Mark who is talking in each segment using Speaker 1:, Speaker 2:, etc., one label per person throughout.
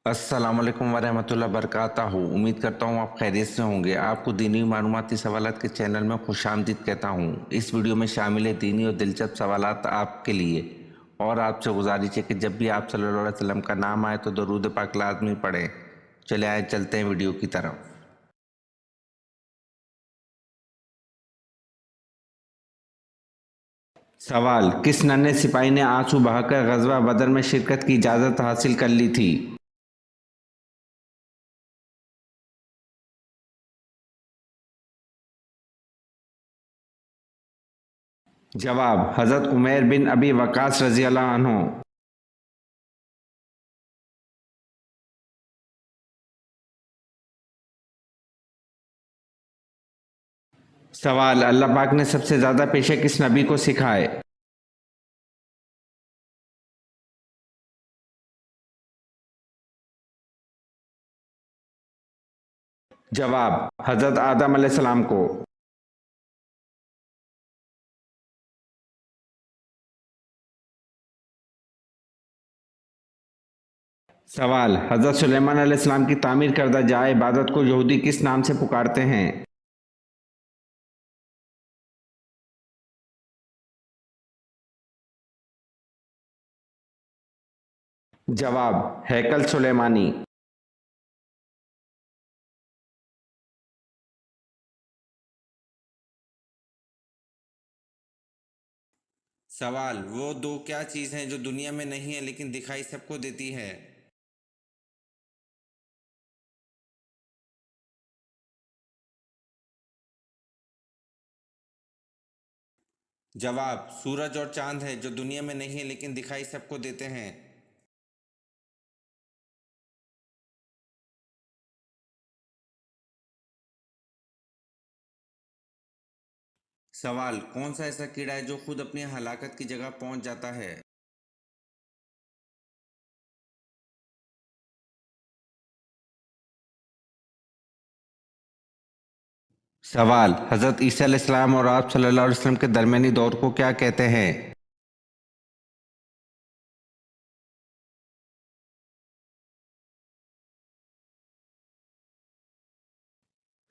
Speaker 1: السلام علیکم ورحمۃ اللہ وبرکاتہ. امید کرتا ہوں آپ خیریت سے ہوں گے. آپ کو دینی معلوماتی سوالات کے چینل میں خوش آمدید کہتا ہوں. اس ویڈیو میں شامل ہے دینی اور دلچسپ سوالات آپ کے لیے، اور آپ سے گزارش ہے کہ جب بھی آپ صلی اللہ علیہ وسلم کا نام آئے تو درود پاک لازمی پڑھیں. چلے آئے چلتے ہیں ویڈیو کی طرف. سوال: کس ننھے سپاہی نے آنسو بہا کر غزوہ بدر میں شرکت کی اجازت حاصل کر لی تھی؟ جواب: حضرت عمیر بن ابی وقاص رضی اللہ عنہ. سوال: اللہ پاک نے سب سے زیادہ پیشے کس نبی کو سکھائے؟ جواب: حضرت آدم علیہ السلام کو. سوال: حضرت سلیمان علیہ السلام کی تعمیر کردہ جائے عبادت کو یہودی کس نام سے پکارتے ہیں؟ جواب: ہیکل سلیمانی. سوال: وہ دو کیا چیز ہیں جو دنیا میں نہیں ہیں لیکن دکھائی سب کو دیتی ہے؟ جواب: سورج اور چاند ہے جو دنیا میں نہیں ہے لیکن دکھائی سب کو دیتے ہیں. سوال: کون سا ایسا کیڑا ہے جو خود اپنی ہلاکت کی جگہ پہنچ جاتا ہے؟ سوال: حضرت عیسیٰ علیہ السلام اور آپ صلی اللہ علیہ وسلم کے درمیانی دور کو کیا کہتے ہیں؟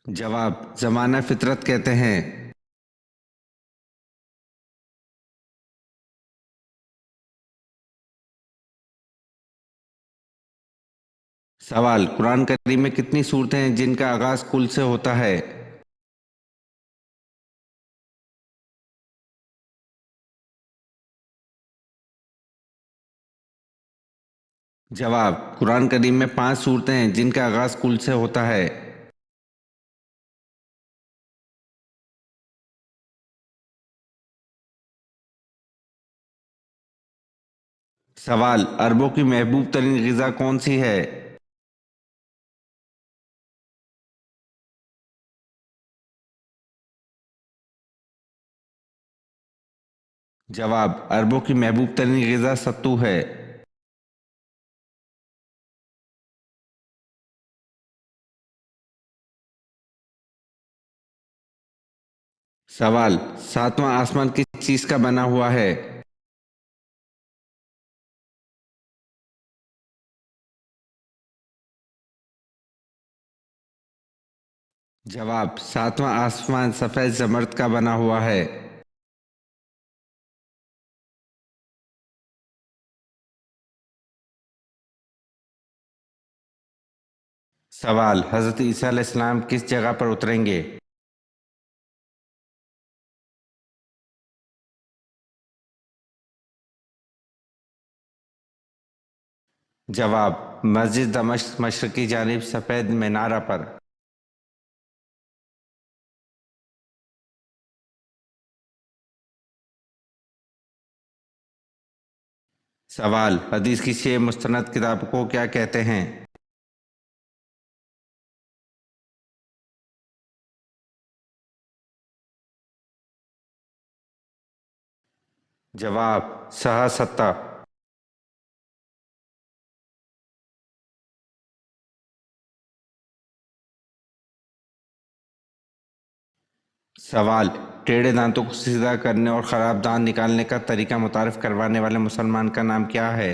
Speaker 1: جواب: زمانہ فطرت کہتے ہیں. سوال: قرآن کریم میں کتنی صورتیں ہیں جن کا آغاز کل سے ہوتا ہے؟ جواب: قرآن کریم میں 5 صورتیں ہیں جن کا آغاز کل سے ہوتا ہے. سوال: عربوں کی محبوب ترین غذا کون سی ہے؟ جواب: عربوں کی محبوب ترین غذا ستو ہے. سوال: ساتواں آسمان کس چیز کا بنا ہوا ہے؟ جواب: ساتواں آسمان سفید زمرد کا بنا ہوا ہے. سوال: حضرت عیسیٰ علیہ السلام کس جگہ پر اتریں گے؟ جواب: مسجد دمشق مشرقی جانب سفید مینارہ پر. سوال: حدیث کی 6 مستند کتاب کو کیا کہتے ہیں؟ جواب: صحاح ستہ. سوال: ٹیڑھے دانتوں کو سیدھا کرنے اور خراب دانت نکالنے کا طریقہ متعارف کروانے والے مسلمان کا نام کیا ہے؟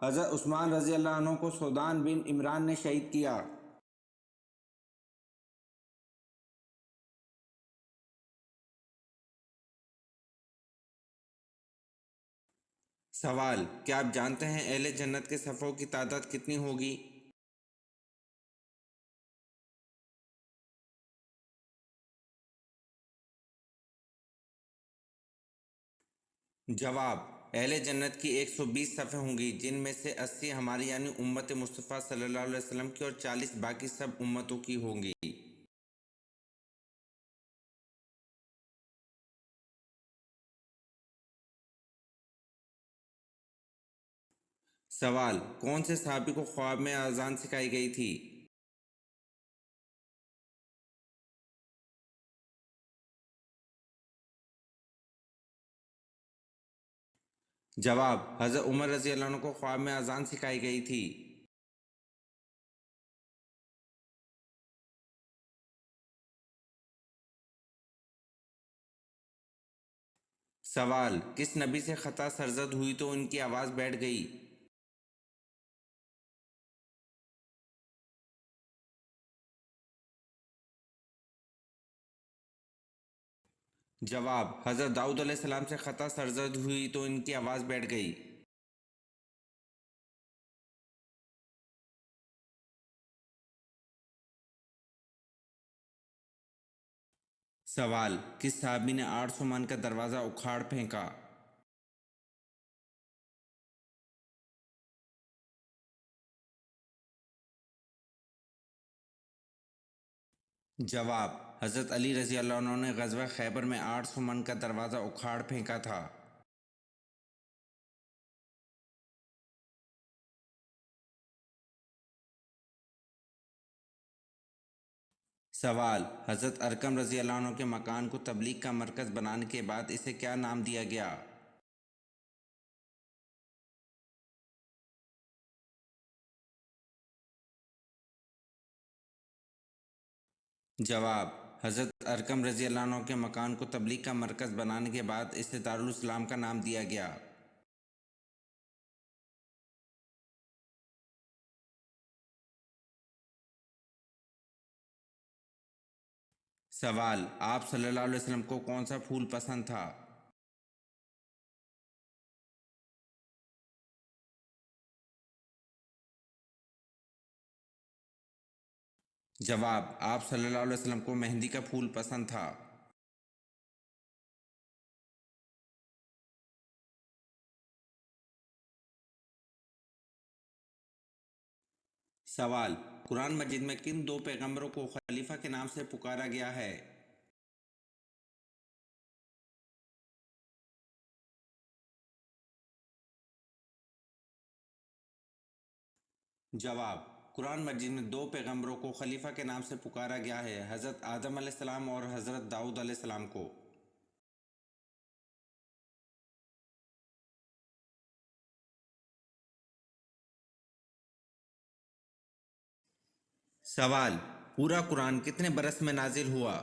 Speaker 1: حضرت عثمان رضی اللہ عنہ کو سودان بن عمران نے شہید کیا؟ سوال: کیا آپ جانتے ہیں اہل جنت کے صفوں کی تعداد کتنی ہوگی؟ جواب: اہل جنت کی 120 صفیں ہوں گی، جن میں سے 80 ہماری یعنی امت مصطفیٰ صلی اللہ علیہ وسلم کی اور 40 باقی سب امتوں کی ہوں گی۔ سوال: کون سے صحابی کو خواب میں اذان سکھائی گئی تھی؟ جواب: حضرت عمر رضی اللہ عنہ کو خواب میں اذان سکھائی گئی تھی۔ سوال: کس نبی سے خطا سرزد ہوئی تو ان کی آواز بیٹھ گئی؟ جواب: حضرت داؤد علیہ السلام سے خطا سرزد ہوئی تو ان کی آواز بیٹھ گئی۔ سوال: کس صحابی نے 800 من کا دروازہ اکھاڑ پھینکا؟ جواب: حضرت علی رضی اللہ عنہ نے غزوہ خیبر میں 800 من کا دروازہ اکھاڑ پھینکا تھا۔ سوال: حضرت ارقم رضی اللہ عنہ کے مکان کو تبلیغ کا مرکز بنانے کے بعد اسے کیا نام دیا گیا؟ جواب: حضرت ارقم رضی اللہ عنہ کے مکان کو تبلیغ کا مرکز بنانے کے بعد اسے دارالاسلام کا نام دیا گیا۔ سوال: آپ صلی اللہ علیہ وسلم کو کون سا پھول پسند تھا؟ جواب: آپ صلی اللہ علیہ وسلم کو مہندی کا پھول پسند تھا۔ سوال: قرآن مجید میں کن دو پیغمبروں کو خلیفہ کے نام سے پکارا گیا ہے؟ جواب: قرآن مجید میں دو پیغمبروں کو خلیفہ کے نام سے پکارا گیا ہے، حضرت آدم علیہ السلام اور حضرت داؤد علیہ السلام کو۔ سوال: پورا قرآن کتنے برس میں نازل ہوا؟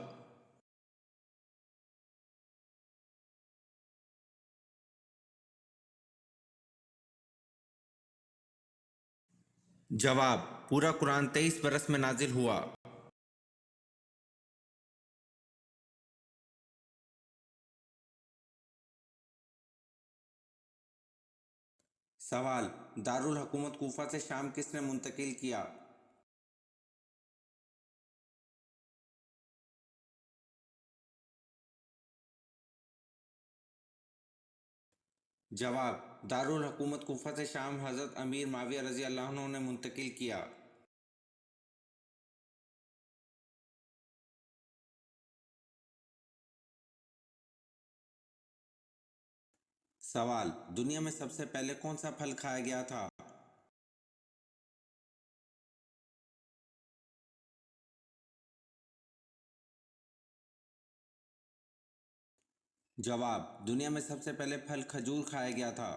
Speaker 1: جواب: پورا قرآن 23 برس میں نازل ہوا۔ سوال: دارالحکومت کوفہ سے شام کس نے منتقل کیا؟ جواب: دارالحکومت کوفہ سے شام حضرت امیر معاویہ رضی اللہ عنہ نے منتقل کیا۔ سوال: دنیا میں سب سے پہلے کون سا پھل کھایا گیا تھا؟ جواب: دنیا میں سب سے پہلے پھل کھجور کھایا گیا تھا۔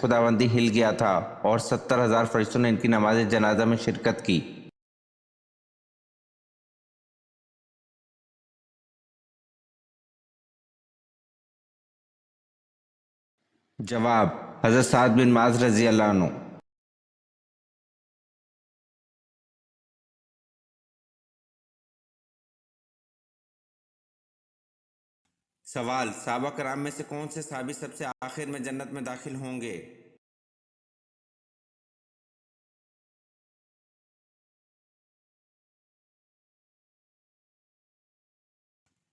Speaker 1: خداوندی ہل گیا تھا اور 70,000 فرشتوں نے ان کی نماز جنازہ میں شرکت کی؟ جواب: حضرت سعد بن معاذ رضی اللہ عنہ۔ سوال: صحابہ کرام میں سے کون سے صحابی سب سے آخر میں جنت میں داخل ہوں گے؟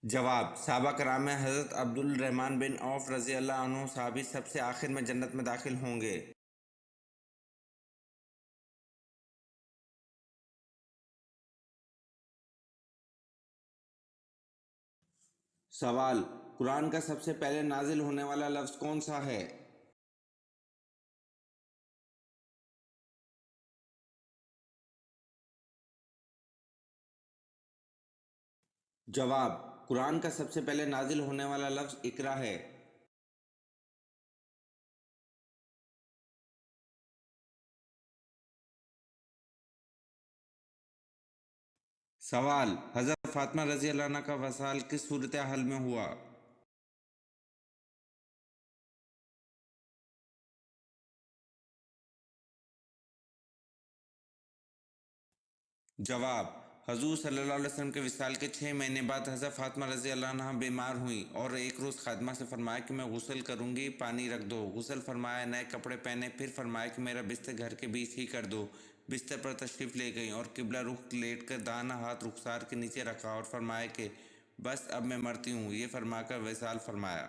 Speaker 1: جواب: صحابہ کرام میں حضرت عبد الرحمن بن عوف رضی اللہ عنہ صحابی سب سے آخر میں جنت میں داخل ہوں گے۔ سوال: قرآن کا سب سے پہلے نازل ہونے والا لفظ کون سا ہے؟ جواب: قرآن کا سب سے پہلے نازل ہونے والا لفظ اقرا ہے۔ سوال: حضرت فاطمہ رضی اللہ عنہ کا وصال کس صورتحال میں ہوا؟ جواب: حضور صلی اللہ علیہ وسلم کے وصال کے 6 مہینے بعد حضرت فاطمہ رضی اللہ عنہ بیمار ہوئیں اور ایک روز خادمہ سے فرمایا کہ میں غسل کروں گی، پانی رکھ دو۔ غسل فرمایا، نئے کپڑے پہنے، پھر فرمایا کہ میرا بستر گھر کے بیچ ہی کر دو۔ بستر پر تشریف لے گئیں اور قبلہ رخ لیٹ کر داہنا ہاتھ رخسار کے نیچے رکھا اور فرمایا کہ بس اب میں مرتی ہوں، یہ فرما کر وصال فرمایا۔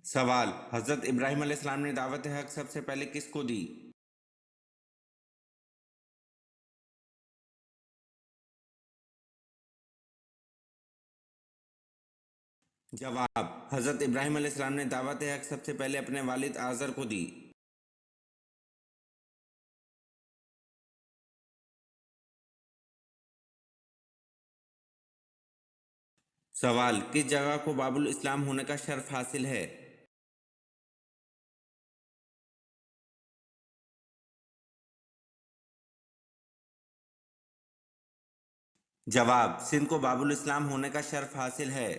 Speaker 1: سوال: حضرت ابراہیم علیہ السلام نے دعوت حق سب سے پہلے کس کو دی؟ جواب: حضرت ابراہیم علیہ السلام نے دعوت حق سب سے پہلے اپنے والد آزر کو دی۔ سوال: کس جگہ کو باب الاسلام ہونے کا شرف حاصل ہے؟ جواب: سندھ کو باب الاسلام ہونے کا شرف حاصل ہے۔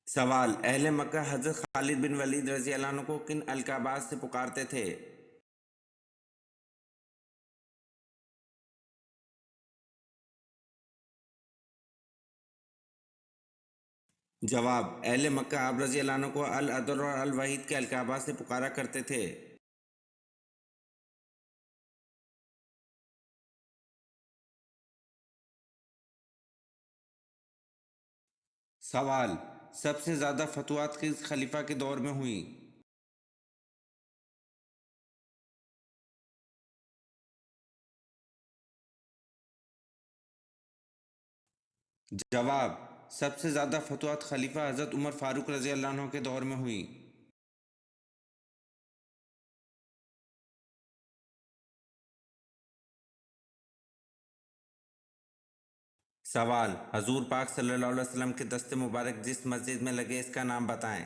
Speaker 1: سوال: اہل مکہ حضرت خالد بن ولید رضی اللہ عنہ کو کن القابات سے پکارتے تھے؟ جواب: اہل مکہ آپ رضی اللہ عنہ کو العدل اور الوحید کے القابات سے پکارا کرتے تھے۔ سوال: سب سے زیادہ فتوحات کس خلیفہ کے دور میں ہوئیں؟ جواب: سب سے زیادہ فتوحات خلیفہ حضرت عمر فاروق رضی اللہ عنہ کے دور میں ہوئیں۔ سوال: حضور پاک صلی اللہ علیہ وسلم کے دست مبارک جس مسجد میں لگے اس کا نام بتائیں۔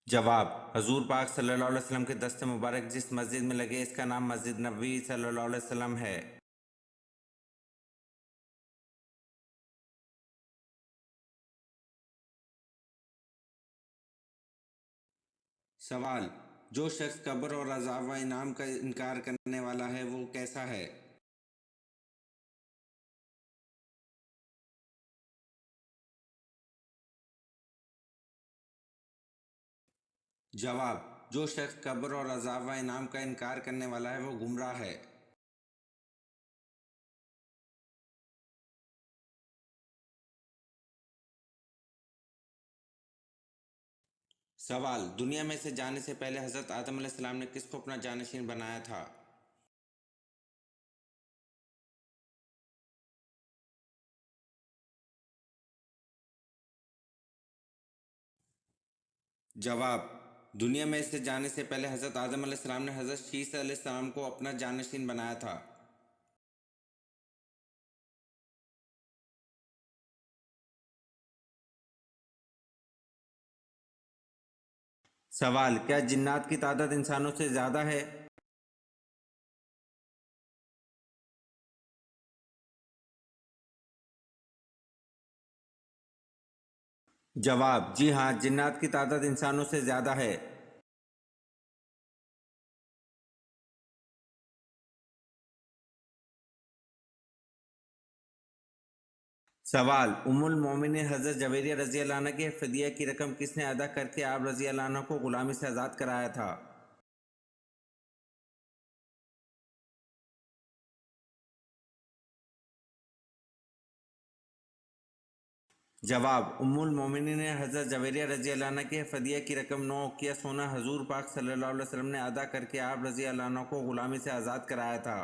Speaker 1: جواب: حضور پاک صلی اللہ علیہ وسلم کے دست مبارک جس مسجد میں لگے اس کا نام مسجد نبوی صلی اللہ علیہ وسلم ہے۔ سوال: جو شخص قبر اور عذاب و انعام کا انکار کرنے والا ہے وہ کیسا ہے؟ جواب: جو شخص قبر اور عذاب و انعام کا انکار کرنے والا ہے وہ گمراہ ہے۔ سوال: دنیا میں سے جانے سے پہلے حضرت آدم علیہ السلام نے کس کو اپنا جانشین بنایا تھا؟ جواب: دنیا میں سے جانے سے پہلے حضرت آدم علیہ السلام نے حضرت شیس علیہ السلام کو اپنا جانشین بنایا تھا۔ سوال: کیا جنات کی تعداد انسانوں سے زیادہ ہے؟ جواب: جی ہاں، جنات کی تعداد انسانوں سے زیادہ ہے۔ سوال: ام المومنین حضرت جویریہ رضی اللہ عنہ کی فدیہ کی رقم کس نے ادا کر کے آپ رضی اللہ عنہ کو غلامی سے آزاد کرایا تھا؟ جواب: ام المومنین حضرت جویریہ رضی اللہ عنہ کی فدیہ کی رقم 9 اوقیہ سونا حضور پاک صلی اللہ علیہ وسلم نے ادا کر کے آپ رضی اللہ عنہ کو غلامی سے آزاد کرایا تھا۔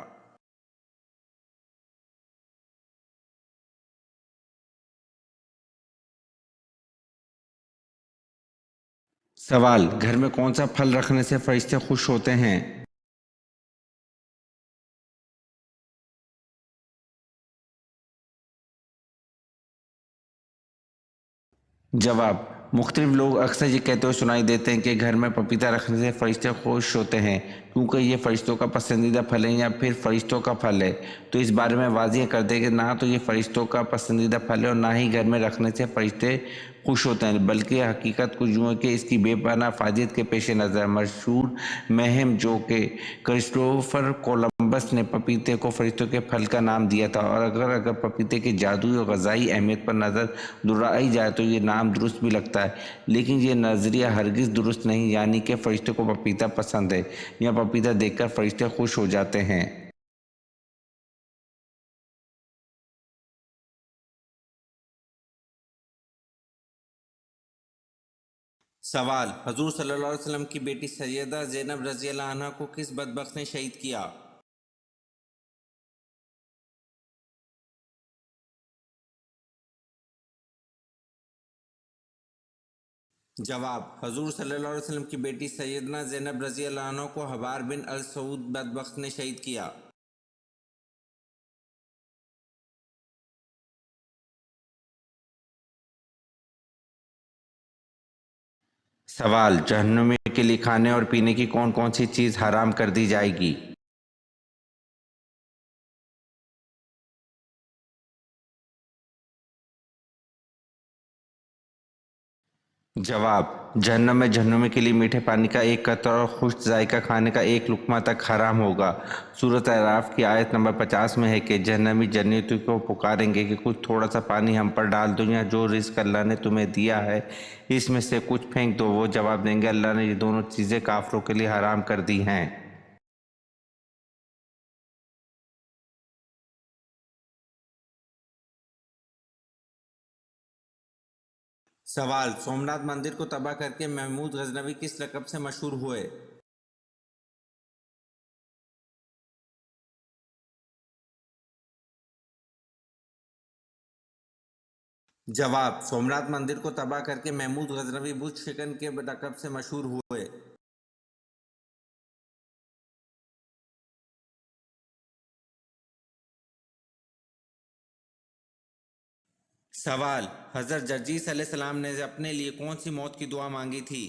Speaker 1: سوال: گھر میں کون سا پھل رکھنے سے فرشتے خوش ہوتے ہیں؟ جواب: مختلف لوگ اکثر یہ کہتے ہوئے سنائی دیتے ہیں کہ گھر میں پپیتا رکھنے سے فرشتے خوش ہوتے ہیں کیونکہ یہ فرشتوں کا پسندیدہ پھل ہے یا پھر فرشتوں کا پھل ہے، تو اس بارے میں واضح کر دیں کہ نہ تو یہ فرشتوں کا پسندیدہ پھل ہے اور نہ ہی گھر میں رکھنے سے فرشتے خوش ہوتے ہیں، بلکہ حقیقت کچھ یوں ہے کہ اس کی بے پناہ فائدیت کے پیش نظر مشہور مہم جو کہ کرسٹوفر کولمبس نے پپیتے کو فرشتوں کے پھل کا نام دیا تھا، اور اگر پپیتے کی جادوئی اور غذائی اہمیت پر نظر دوڑائی جائے تو یہ نام درست بھی لگتا ہے، لیکن یہ نظریہ ہرگز درست نہیں، یعنی کہ فرشتوں کو پپیتا پسند ہے یا پپیتا دیکھ کر فرشتے خوش ہو جاتے ہیں۔ سوال: حضور صلی اللہ علیہ وسلم کی بیٹی سیدہ زینب رضی اللہ عنہ کو کس بدبخت نے شہید کیا؟ جواب: حضور صلی اللہ علیہ وسلم کی بیٹی سیدنا زینب رضی اللہ عنہ کو حبار بن السعود بدبخت نے شہید کیا۔ سوال: جہنمی کے لیے کھانے اور پینے کی کون کون سی چیز حرام کر دی جائے گی؟ جواب: جہنم میں جہنمی کے لیے میٹھے پانی کا ایک قطرہ اور خشک ذائقہ کھانے کا ایک لقمہ تک حرام ہوگا۔ سورۃ اعراف کی آیت نمبر 50 میں ہے کہ جہنمی جنتیوں کو پکاریں گے کہ کچھ تھوڑا سا پانی ہم پر ڈال دو یا جو رزق اللہ نے تمہیں دیا ہے اس میں سے کچھ پھینک دو۔ وہ جواب دیں گے اللہ نے یہ دونوں چیزیں کافروں کے لیے حرام کر دی ہیں۔ سوال: سومناتھ مندر کو تباہ کر کے محمود غزنوی کس لقب سے مشہور ہوئے؟ جواب: سومناتھ مندر کو تباہ کر کے محمود غزنوی بت شکن کے لقب سے مشہور ہوئے۔ سوال: حضرت جرجیس علیہ السلام نے اپنے لیے کون سی موت کی دعا مانگی تھی؟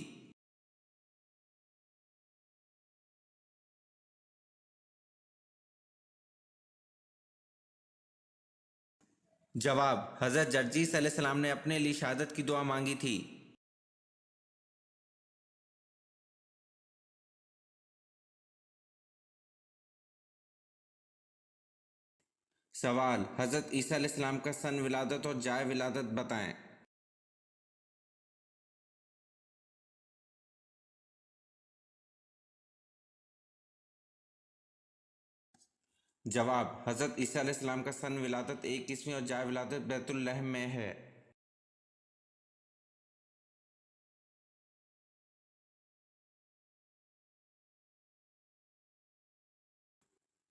Speaker 1: جواب: حضرت جرجیس علیہ السلام نے اپنے لیے شہادت کی دعا مانگی تھی۔ سوال: حضرت عیسیٰ علیہ السلام کا سن ولادت اور جائے ولادت بتائیں۔ جواب: حضرت عیسیٰ علیہ السلام کا سن ولادت 21ویں اور جائے ولادت بیت لحم میں ہے۔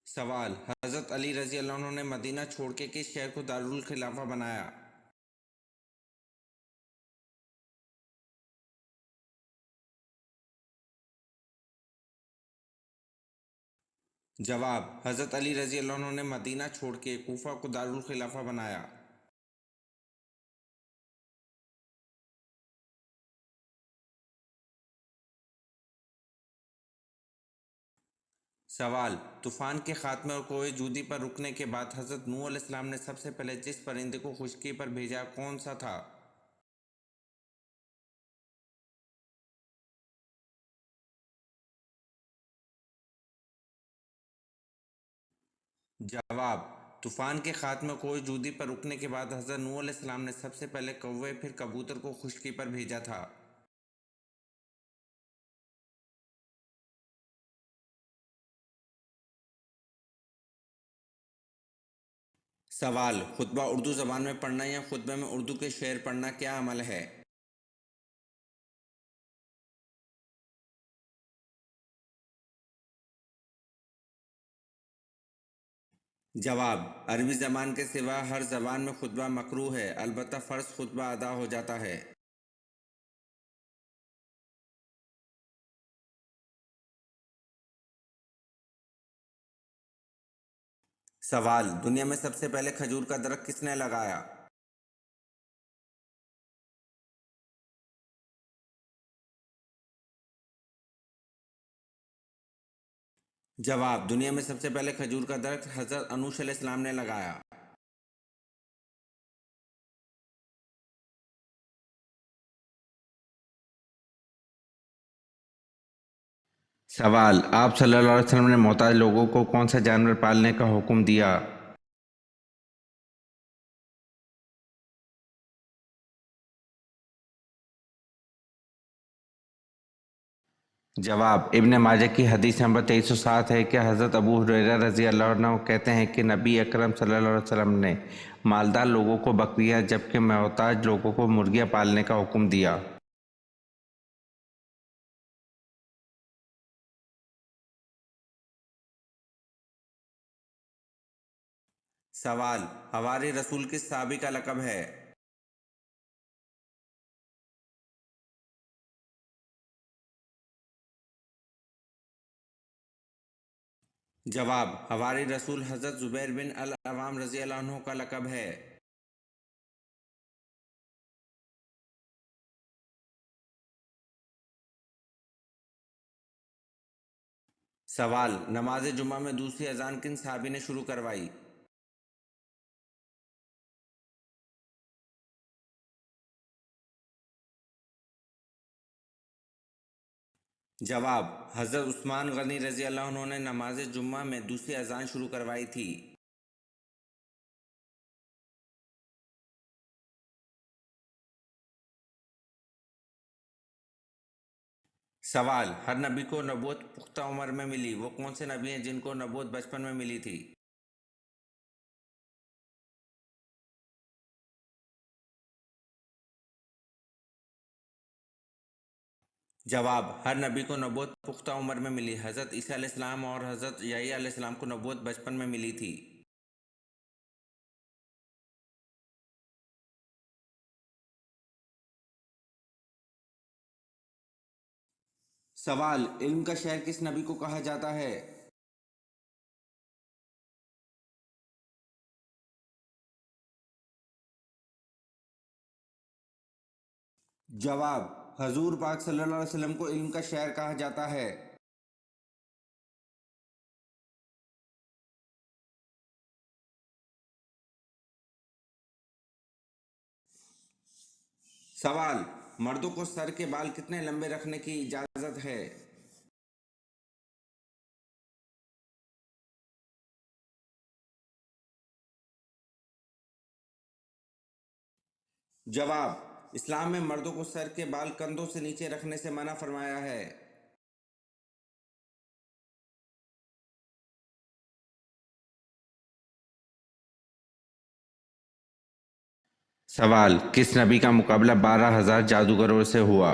Speaker 1: سوال: حضرت علی رضی اللہ عنہ نے مدینہ چھوڑ کے کس شہر کو دارالخلافہ بنایا؟ جواب: حضرت علی رضی اللہ عنہ نے مدینہ چھوڑ کے کوفہ کو دارالخلافہ بنایا۔ سوال: طوفان کے خاتمے اور کوہ جودی پر رکنے کے بعد حضرت نوح علیہ السلام نے سب سے پہلے جس پرندے کو خشکی پر بھیجا کون سا تھا؟ جواب: طوفان کے خاتمے کوہ جودی پر رکنے کے بعد حضرت نوح علیہ السلام نے سب سے پہلے کوے پھر کبوتر کو خشکی پر بھیجا تھا۔ سوال: خطبہ اردو زبان میں پڑھنا یا خطبے میں اردو کے شعر پڑھنا کیا عمل ہے؟ جواب: عربی زبان کے سوا ہر زبان میں خطبہ مکروہ ہے، البتہ فرض خطبہ ادا ہو جاتا ہے۔ سوال: دنیا میں سب سے پہلے کھجور کا درخت کس نے لگایا؟ جواب: دنیا میں سب سے پہلے کھجور کا درخت حضرت انوش علیہ السلام نے لگایا۔ سوال: آپ صلی اللہ علیہ وسلم نے محتاج لوگوں کو کون سا جانور پالنے کا حکم دیا؟ جواب: ابن ماجہ کی حدیث نمبر 2307 ہے کہ حضرت ابو ہریرہ رضی اللہ عنہ کہتے ہیں کہ نبی اکرم صلی اللہ علیہ وسلم نے مالدار لوگوں کو بکریاں جبکہ محتاج لوگوں کو مرغیاں پالنے کا حکم دیا۔ سوال: حواری رسول کس صحابی کا لقب ہے؟ جواب: حواری رسول حضرت زبیر بن العوام رضی اللہ عنہ کا لقب ہے۔ سوال: نماز جمعہ میں دوسری اذان کن صحابی نے شروع کروائی؟ جواب: حضرت عثمان غنی رضی اللہ عنہ نے نماز جمعہ میں دوسری اذان شروع کروائی تھی۔ سوال: ہر نبی کو نبوت پختہ عمر میں ملی، وہ کون سے نبی ہیں جن کو نبوت بچپن میں ملی تھی؟ جواب: ہر نبی کو نبوت پختہ عمر میں ملی، حضرت عیسیٰ علیہ السلام اور حضرت یحییٰ علیہ السلام کو نبوت بچپن میں ملی تھی۔ سوال: علم کا شہر کس نبی کو کہا جاتا ہے؟ جواب: حضور پاک صلی اللہ علیہ وسلم کو علم کا شہر کہا جاتا ہے۔ سوال: مردوں کو سر کے بال کتنے لمبے رکھنے کی اجازت ہے؟ جواب: اسلام میں مردوں کو سر کے بال کندھوں سے نیچے رکھنے سے منع فرمایا ہے۔ سوال: کس نبی کا مقابلہ 12,000 جادوگروں سے ہوا؟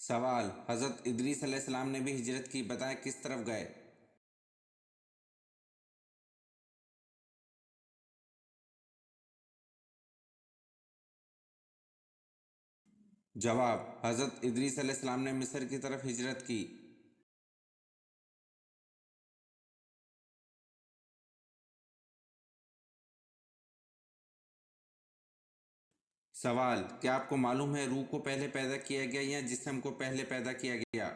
Speaker 1: سوال: حضرت ادریس علیہ السلام نے بھی ہجرت کی، بتائیں کس طرف گئے؟ جواب: حضرت ادریس علیہ السلام نے مصر کی طرف ہجرت کی۔ سوال: کیا آپ کو معلوم ہے روح کو پہلے پیدا کیا گیا یا جسم کو پہلے پیدا کیا گیا؟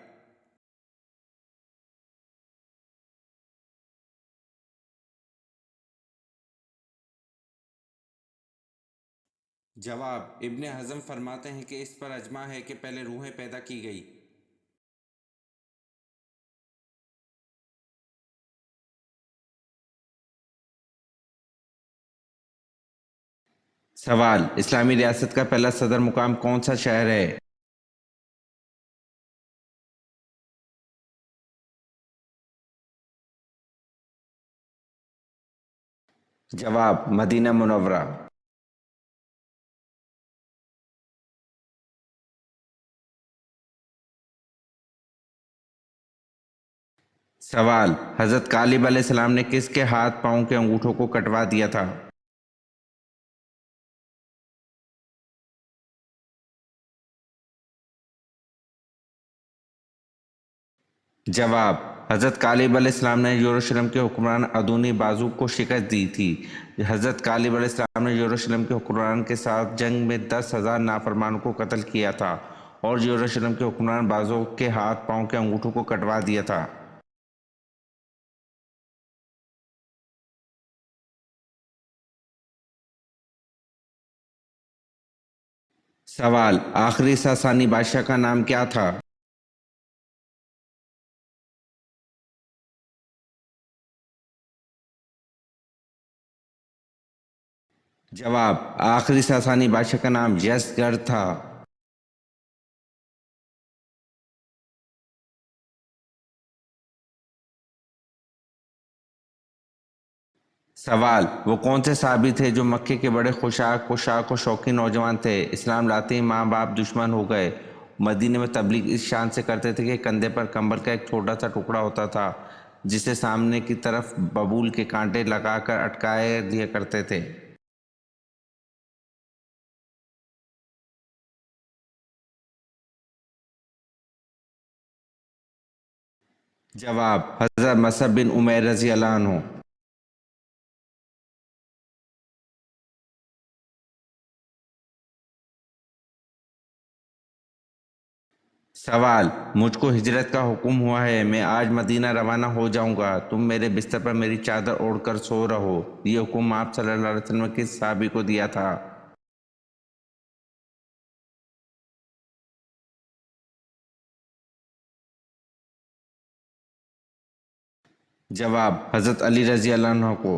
Speaker 1: جواب: ابن حزم فرماتے ہیں کہ اس پر اجماع ہے کہ پہلے روحیں پیدا کی گئی۔ سوال: اسلامی ریاست کا پہلا صدر مقام کون سا شہر ہے؟ جواب: مدینہ منورہ۔ سوال: حضرت کالب علیہ السلام نے کس کے ہاتھ پاؤں کے انگوٹھوں کو کٹوا دیا تھا؟ جواب: حضرت کالب علیہ السلام نے یروشلم کے حکمران ادونی بازو کو شکست دی تھی۔ حضرت کالب علیہ السلام نے یروشلم کے حکمران کے ساتھ جنگ میں 10,000 نافرمانوں کو قتل کیا تھا اور یروشلم کے حکمران بازو کے ہاتھ پاؤں کے انگوٹھوں کو کٹوا دیا تھا۔ سوال: آخری ساسانی بادشاہ کا نام کیا تھا؟ جواب: آخری ساسانی بادشاہ کا نام یزگرد تھا۔ سوال: وہ کون سے صحابی تھے جو مکے کے بڑے پوشاک و شوقین نوجوان تھے؟ اسلام لاتے ہی ماں باپ دشمن ہو گئے۔ مدینے میں تبلیغ اس شان سے کرتے تھے کہ کندھے پر کمبل کا ایک چھوٹا سا ٹکڑا ہوتا تھا جسے سامنے کی طرف ببول کے کانٹے لگا کر اٹکائے دیا کرتے تھے۔ جواب: حضرت مصعب بن عمیر رضی اللہ عنہ۔ سوال: مجھ کو ہجرت کا حکم ہوا ہے، میں آج مدینہ روانہ ہو جاؤں گا، تم میرے بستر پر میری چادر اوڑھ کر سو رہو۔ یہ حکم آپ صلی اللہ علیہ وسلم نے کس صحابی کو دیا تھا؟ جواب: حضرت علی رضی اللہ عنہ کو۔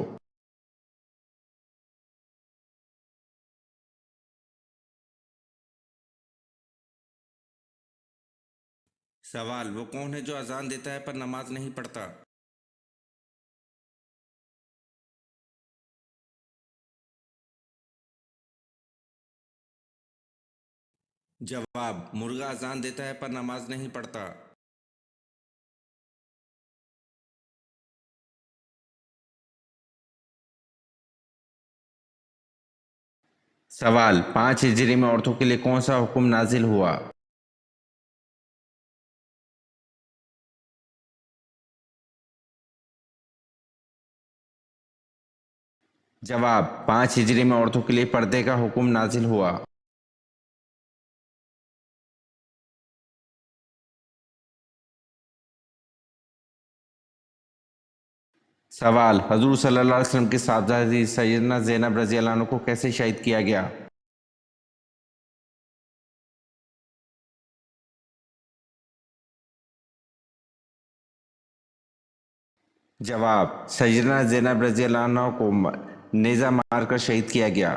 Speaker 1: سوال: وہ کون ہے جو اذان دیتا ہے پر نماز نہیں پڑھتا؟ جواب: مرغا اذان دیتا ہے پر نماز نہیں پڑھتا۔ سوال: 5 ہجری میں عورتوں کے لیے کون سا حکم نازل ہوا؟ جواب: 5 ہجری میں عورتوں کے لیے پردے کا حکم نازل ہوا۔ سوال: حضور صلی اللہ علیہ وسلم کی صاحبزادی سیدنا زینب رضی اللہ عنہ کو کیسے شہید کیا گیا؟ جواب: سیدنا زینب رضی اللہ عنہ کو نیزہ مار کر شہید کیا گیا۔